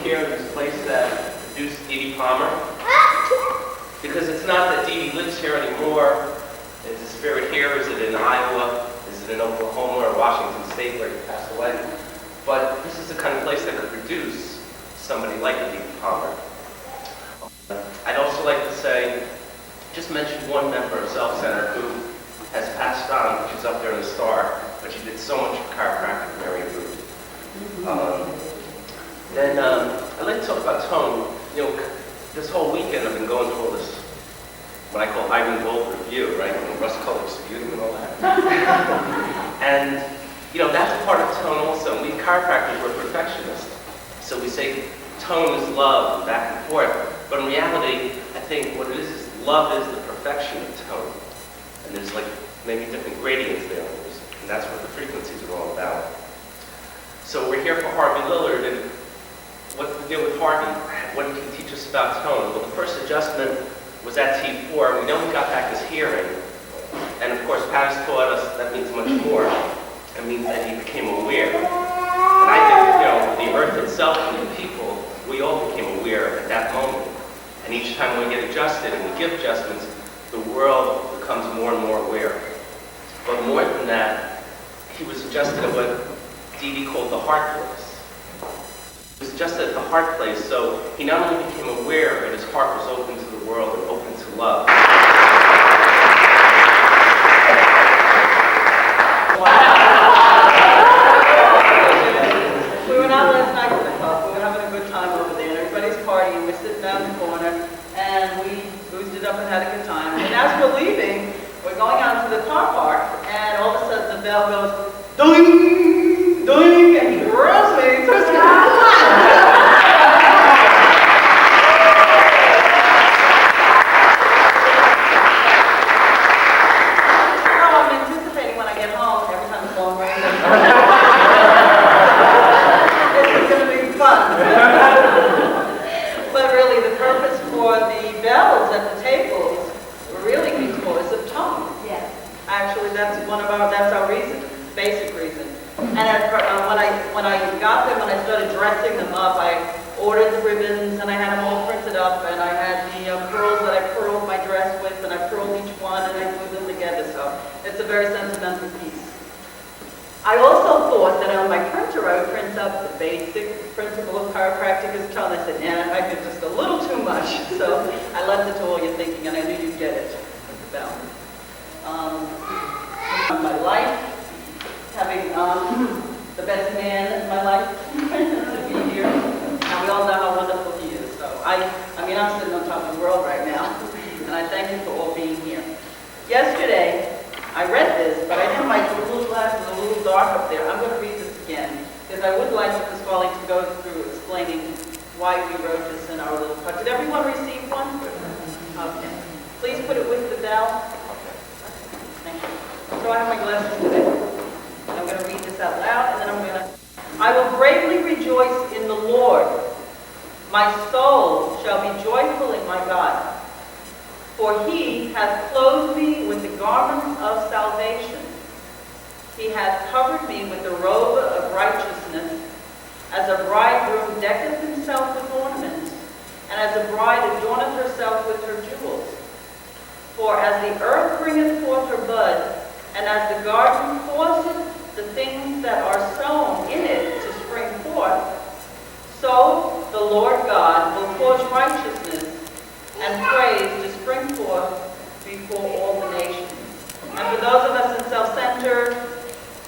here in this place that produced Dee Dee Palmer. Because it's not that Dee Dee lives here anymore. Is the spirit here? Is it in Iowa? Is it in Oklahoma or Washington State where he passed away? But this is the kind of place that could produce somebody like Dee Dee Palmer. I'd also like to say, just mention one member of Self Center who has passed on. She's up there in the star, but she did so much for chiropractic, Mary Root. Then I'd like to talk about tone. You know, this whole weekend I've been going through all this, what I call Ivan Gold review, right? And Russ Color's Sputum and all that. And, you know, that's a part of tone also. We chiropractors, we're perfectionists. So we say tone is love, back and forth. But in reality, I think what it is love is the perfection of tone. And there's like maybe different gradients there. And that's what the frequencies are all about. So we're here for Harvey Lillard, and what's the deal with Harvey? What did he teach us about tone? Well, the first adjustment was at T4. We know he got back his hearing. And of course, Pat has taught us that means much more. It means that he became aware. And I think, you know, the earth itself and the people, we all became aware at that moment. And each time we get adjusted and we give adjustments, the world becomes more and more aware. But more than that, he was adjusted at what Dee Dee called the heart place. He was adjusted at the heart place, so he not only became aware, but his heart was open to the world and open to love. We went out last night to the club. We were having a good time over there. Everybody's partying. We're sitting down in the corner, and we boozed it up and had a good time. And as we're leaving, we're going out to the car park, and all of a sudden the bell goes, ding, ding, and he grabs me and twists me. That's our reason, basic reason. And when I got them, when I started dressing them up, I ordered the ribbons and I had them all printed up, and I had the pearls that I pearled my dress with, and I pearled each one and I glued them together. So it's a very sentimental piece. I also thought that on my printer I would print up the basic principle of chiropractic is tone. I said, nah, I did just a little too much. So I left it to all your thinking, and I knew you'd get it. About my life, having the best man in my life to be here, and we all know how wonderful he is. So I mean, I'm sitting on top of the world right now, and I thank you for all being here. Yesterday, I read this, but I didn't my little glasses a little dark up there. I'm going to read this again, because I would like Pasquale to go through explaining why we wrote this in our little book. Did everyone receive one? Okay. Please put it with the bell. Thank you. So I have my glasses today. I'm going to read this out loud, and then I'm going to... I will greatly rejoice in the Lord. My soul shall be joyful in my God. For he hath clothed me with the garments of salvation. He hath covered me with the robe of righteousness, as a bridegroom decketh himself with ornaments, and as a bride adorneth herself with her jewels. For as the earth bringeth forth her bud, and as the garden causeth the things that are sown in it to spring forth, so the Lord God will cause righteousness and praise to spring forth before all the nations. And for those of us in Self-Center,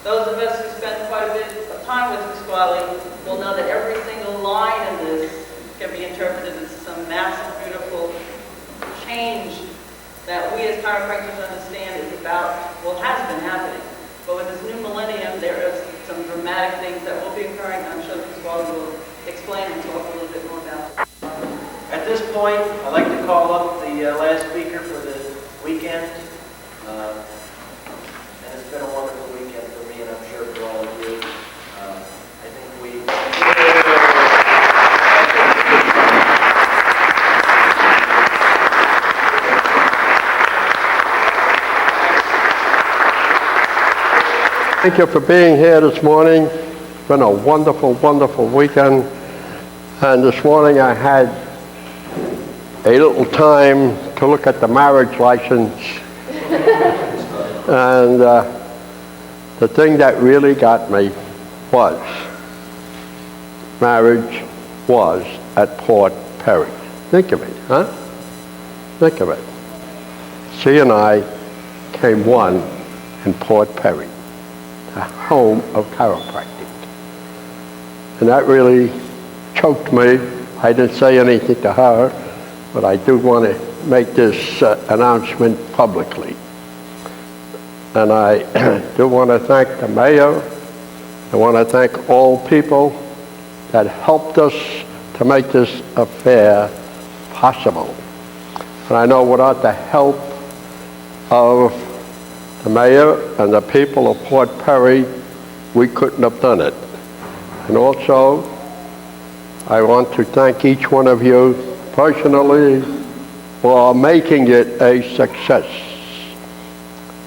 those of us who spend quite a bit of time with Pasquale, will know that every single line in this can be interpreted as some massive, beautiful change that we as chiropractors understand is about, well, has been happening. But with this new millennium, there are some dramatic things that will be occurring. I'm sure Pasquale will explain and talk a little bit more about it. At this point, I'd like to call up the last speaker for the weekend. And it's been a wonderful weekend for me, and I'm sure for all of you. I think we... Thank you for being here this morning. It's been a wonderful, wonderful weekend. And this morning I had a little time to look at the marriage license. And the thing that really got me was marriage was at Port Perry. Think of it, huh? Think of it. She and I came one in Port Perry, the home of chiropractic. And that really choked me. I didn't say anything to her, but I do want to make this announcement publicly. And I do want to thank the mayor. I want to thank all people that helped us to make this affair possible. And I know without the help of the mayor and the people of Port Perry, we couldn't have done it. And also, I want to thank each one of you personally for making it a success.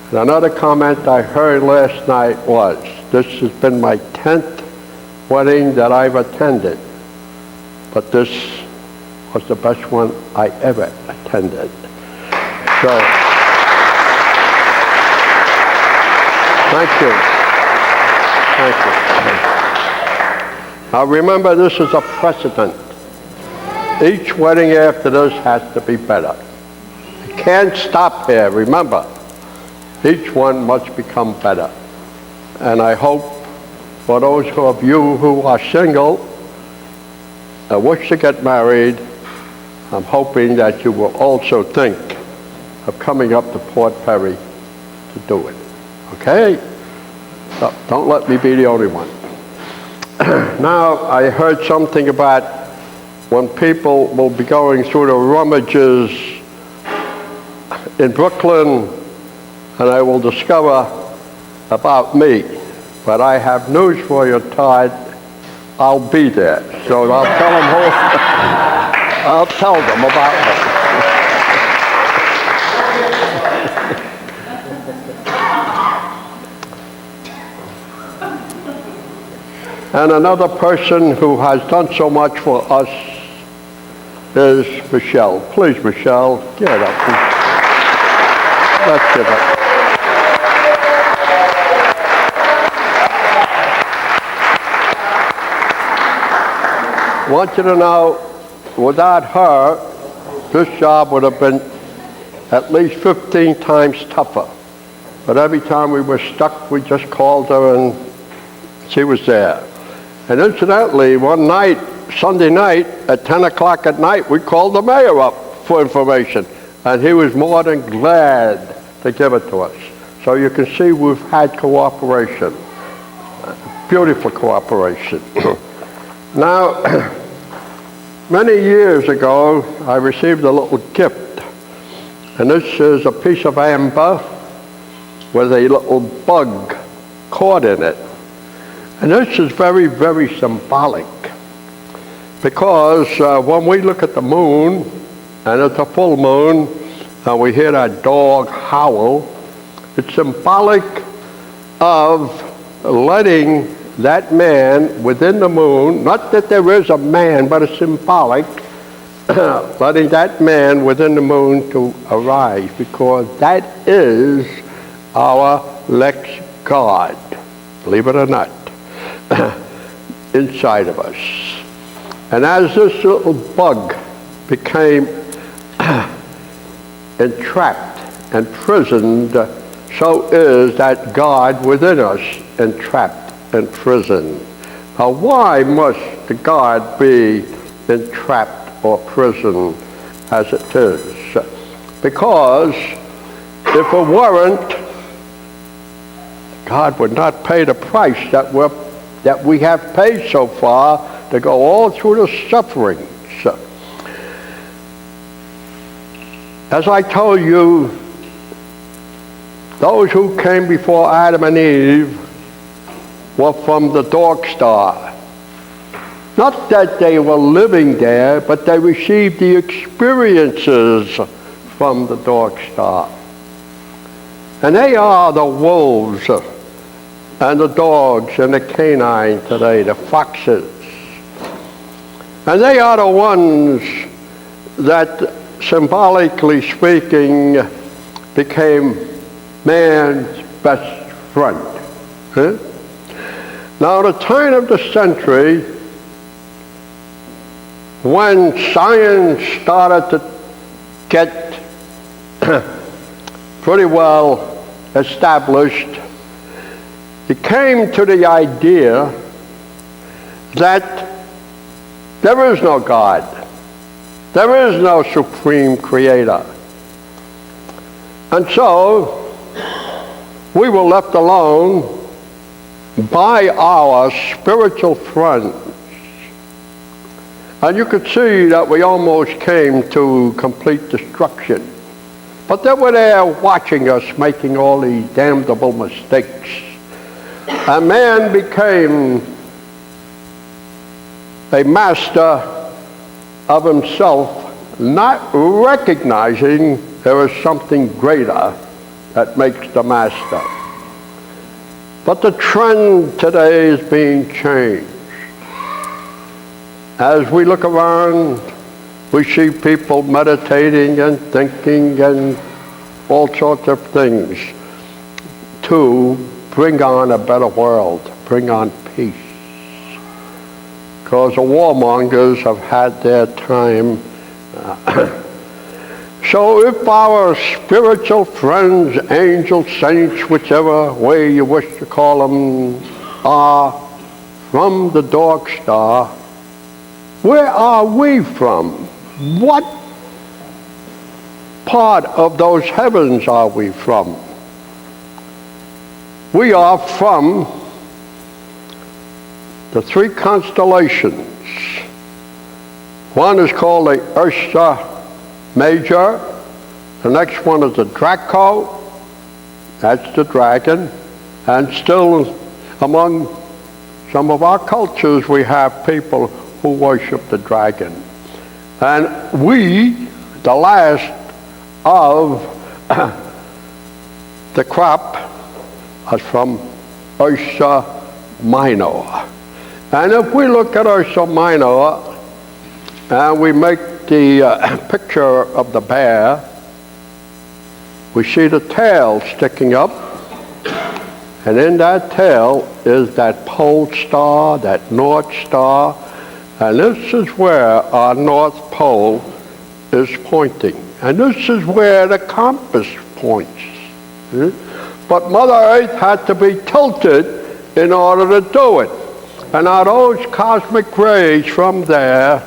And another comment I heard last night was, this has been my 10th wedding that I've attended, but this was the best one I ever attended. So, thank you. Thank you. Now remember, this is a precedent. Each wedding after this has to be better. You can't stop here, remember. Each one must become better. And I hope for those of you who are single and wish to get married, I'm hoping that you will also think of coming up to Port Perry to do it. Okay? So don't let me be the only one. Now, I heard something about when people will be going through the rummages in Brooklyn, and I will discover about me. But I have news for you, Todd. I'll be there. So I'll tell them I'll tell them about me. And another person who has done so much for us is Michelle. Please, Michelle, give it up. Let's give it. I want you to know, without her, this job would have been at least 15 times tougher. But every time we were stuck, we just called her and she was there. And incidentally, one night, Sunday night, at 10 o'clock at night, we called the mayor up for information. And he was more than glad to give it to us. So you can see we've had cooperation, beautiful cooperation. Now, many years ago, I received a little gift. And this is a piece of amber with a little bug caught in it. And this is very, very symbolic. Because when we look at the moon, and it's a full moon, and we hear that dog howl, it's symbolic of letting that man within the moon, not that there is a man, but it's symbolic, letting that man within the moon to arise, because that is our Lex God, believe it or not, inside of us. And as this little bug became entrapped, imprisoned, so is that God within us entrapped, imprisoned. Now, why must the God be entrapped or prisoned as it is? Because if it weren't, God would not pay the price that we have paid so far to go all through the sufferings. As I told you, those who came before Adam and Eve were from the dog star. Not that they were living there, but they received the experiences from the dog star. And they are the wolves and the dogs and the canine today, the foxes. And they are the ones that, symbolically speaking, became man's best friend. Huh? Now, the turn of the century, when science started to get pretty well established, it came to the idea that there is no God. There is no supreme creator. And so, we were left alone by our spiritual friends. And you could see that we almost came to complete destruction. But they were there watching us making all these damnable mistakes. And man became a master of himself, not recognizing there is something greater that makes the master. But the trend today is being changed. As we look around, we see people meditating and thinking and all sorts of things to bring on a better world, bring on peace. Because the warmongers have had their time. So if our spiritual friends, angels, saints, whichever way you wish to call them, are from the dark star, where are we from? What part of those heavens are we from? We are from the three constellations. One is called the Ursa Major. The next one is the Draco. That's the dragon. And still among some of our cultures we have people who worship the dragon. And we, the last of the crop, are from Ursa Minor. And if we look at Ursa Minor and we make the picture of the bear, we see the tail sticking up, and in that tail is that pole star, that north star, and this is where our north pole is pointing. And this is where the compass points. But Mother Earth had to be tilted in order to do it. And now those cosmic rays from there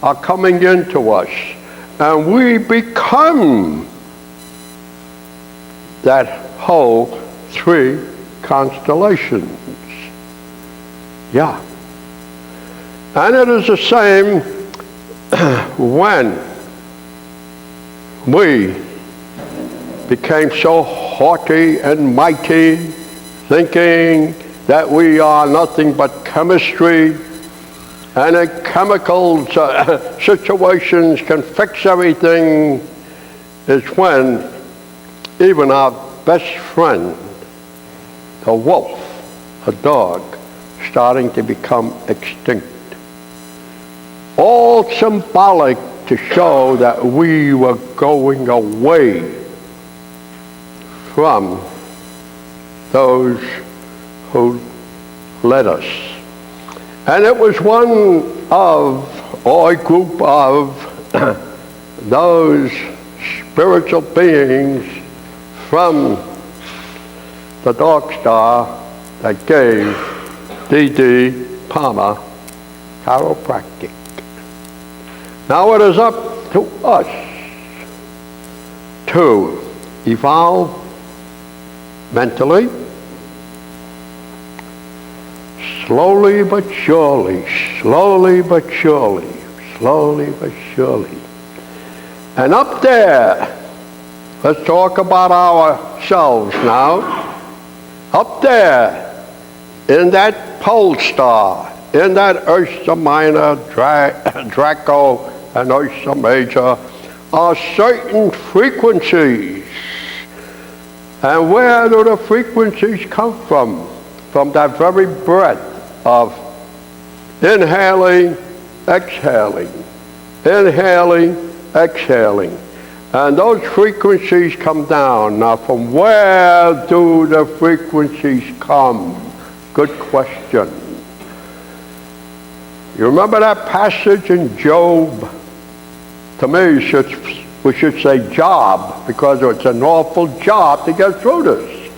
are coming into us. And we become that whole three constellations. Yeah. And it is the same when we became so haughty and mighty, thinking that we are nothing but chemistry, and that chemicals situations can fix everything, is when even our best friend, a wolf, a dog, starting to become extinct. All symbolic to show that we were going away from those who led us. And it was one of, or a group of, those spiritual beings from the dark star that gave D.D. Palmer chiropractic. Now it is up to us to evolve mentally, slowly but surely, slowly but surely, slowly but surely. And up there, let's talk about ourselves now. Up there, in that pole star, in that Ursa Minor, Draco, and Ursa Major, are certain frequencies. And where do the frequencies come from? From that very breath of inhaling exhaling, inhaling, exhaling. And those frequencies come down. Now, from where do the frequencies come? Good question. You remember that passage in Job? To me, we should say job, because it's an awful job to get through this.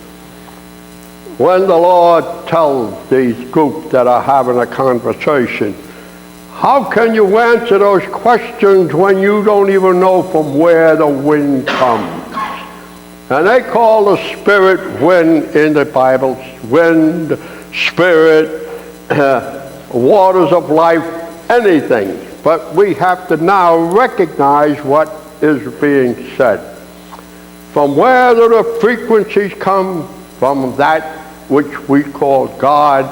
When the Lord tells these groups that are having a conversation, how can you answer those questions when you don't even know from where the wind comes? And they call the spirit wind in the Bible, wind, spirit, waters of life, anything. But we have to now recognize what is being said. From where do the frequencies come? From that which we call God,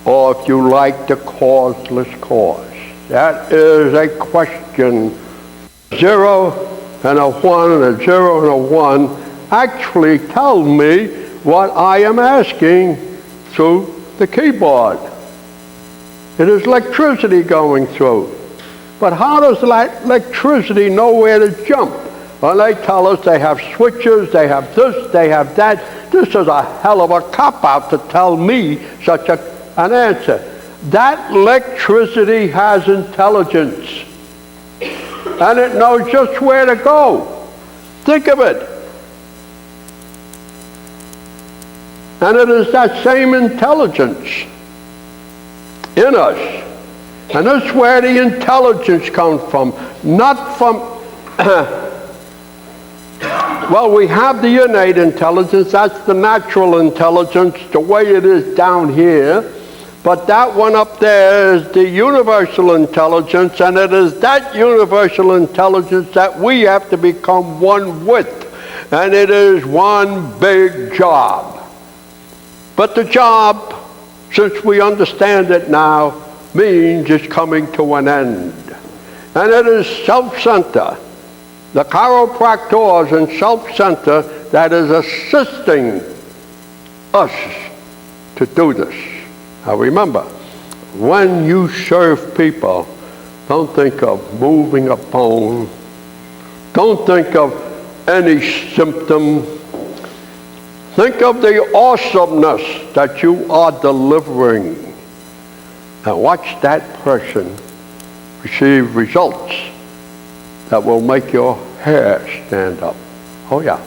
or if you like, the causeless cause. That is a question. 0 and a 1 and a 0 and a 1 actually tell me what I am asking through the keyboard. It is electricity going through. But how does electricity know where to jump? Well, they tell us they have switches, they have this, they have that. This is a hell of a cop-out to tell me such an answer. That electricity has intelligence, and it knows just where to go. Think of it. And it is that same intelligence in us. And that's where the intelligence comes from. Not from, well, we have the innate intelligence. That's the natural intelligence, the way it is down here. But that one up there is the universal intelligence, and it is that universal intelligence that we have to become one with. And it is one big job. But the job, since we understand it now, means it's coming to an end. And it is self-center. The chiropractors and self-center that is assisting us to do this. Now remember, when you serve people, don't think of moving a bone. Don't think of any symptom. Think of the awesomeness that you are delivering. And watch that person receive results that will make your hair stand up. Oh yeah.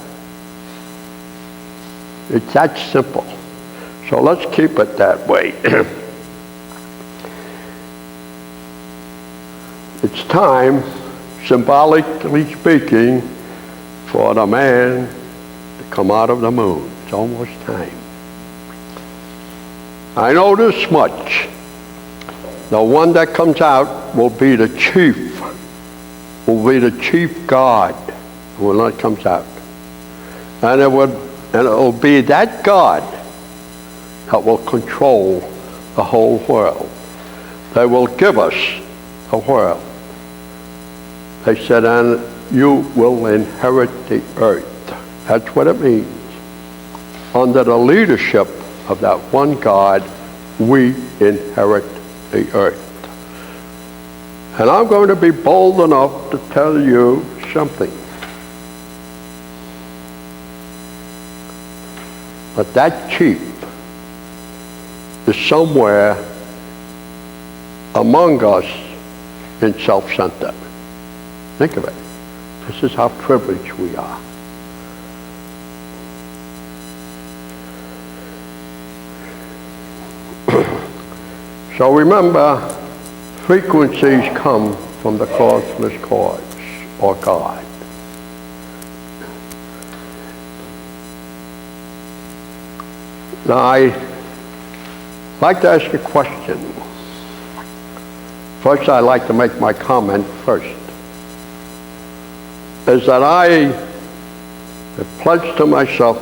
It's that simple. So let's keep it that way. It's time, symbolically speaking, for the man to come out of the moon. It's almost time. I know this much. The one that comes out will be the chief, the chief God when that comes out. And it will be that God that will control the whole world. They will give us the world. They said, and you will inherit the earth. That's what it means. Under the leadership of that one God, we inherit the earth. And I'm going to be bold enough to tell you something. But that chief is somewhere among us in self-center. Think of it. This is how privileged we are. So remember, frequencies come from the causeless cause, or God. Now, I'd like to ask a question. First, I'd like to make my comment first. Is that I have pledged to myself,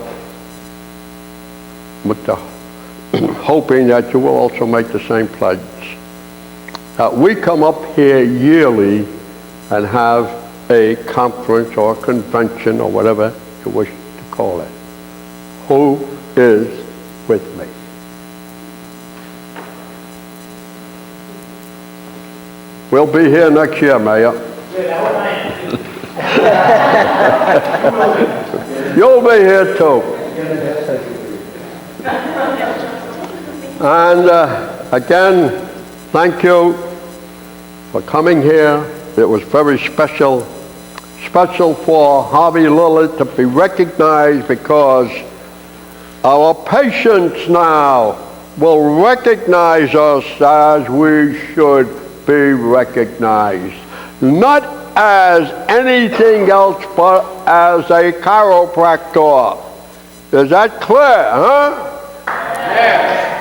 with the hoping that you will also make the same pledge, that we come up here yearly and have a conference or convention or whatever you wish to call it. Who is with me? We'll be here next year, Mayor. You'll be here too. And again, thank you for coming here. It was very special for Harvey Lillard to be recognized, because our patients now will recognize us as we should be recognized. Not as anything else, but as a chiropractor. Is that clear, huh? Yes.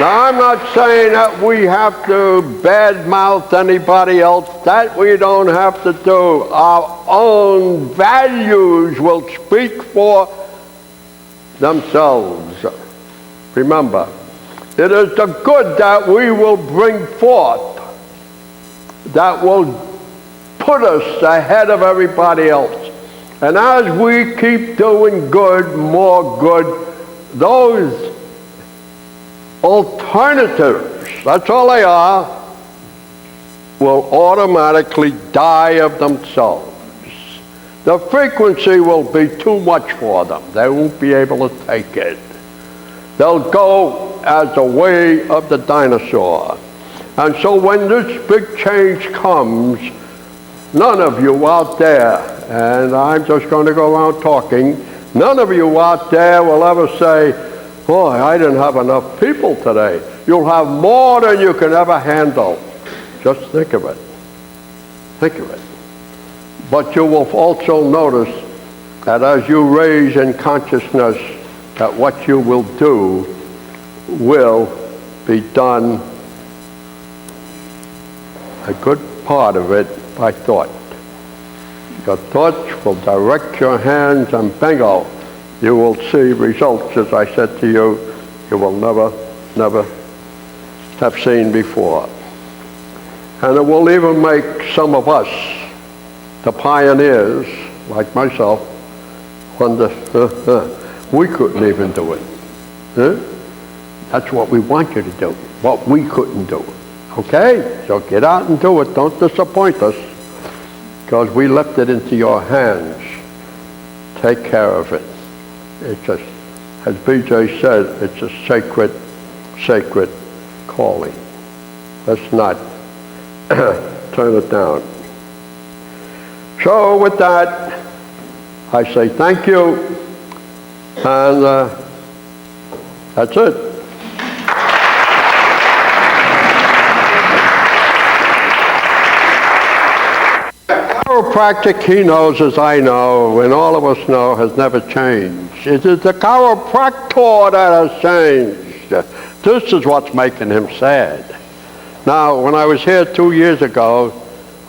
Now, I'm not saying that we have to badmouth anybody else. That we don't have to do. Our own values will speak for themselves. Remember, it is the good that we will bring forth that will put us ahead of everybody else. And as we keep doing good, more good, those alternatives, that's all they are, will automatically die of themselves. The frequency will be too much for them. They won't be able to take it. They'll go as the way of the dinosaur. And so when this big change comes, none of you out there, and I'm just going to go around talking, none of you out there will ever say, boy, I didn't have enough people today. You'll have more than you can ever handle. Just think of it. Think of it. But you will also notice that as you raise in consciousness, that what you will do will be done, a good part of it, by thought. Your thoughts will direct your hands, and bingo, you will see results, as I said to you, you will never have seen before. And it will even make some of us, the pioneers, like myself, wonder, we couldn't even do it. Huh? That's what we want you to do, what we couldn't do. Okay? So get out and do it. Don't disappoint us, because we left it into your hands. Take care of it. It's just, as BJ said, it's a sacred calling. Let's not turn it down. So with that, I say thank you, and that's it. Chiropractic, he knows as I know, and all of us know, has never changed. It is the chiropractor that has changed. This is what's making him sad. Now, when I was here 2 years ago,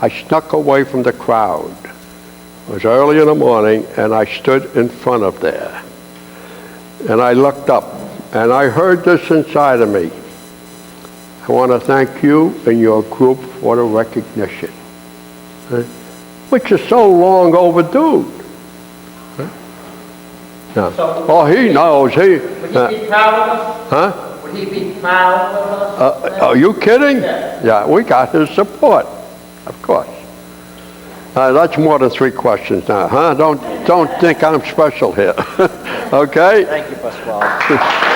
I snuck away from the crowd. It was early in the morning, and I stood in front of there. And I looked up, and I heard this inside of me. I want to thank you and your group for the recognition, which is so long overdue. No. So, oh, he knows. Would he be proud of us? Huh? Would he be proud of us? Are you kidding? Yeah. Yeah, we got his support, of course. That's more than 3 questions now, huh? Don't think I'm special here. Okay? Thank you, Pasquale.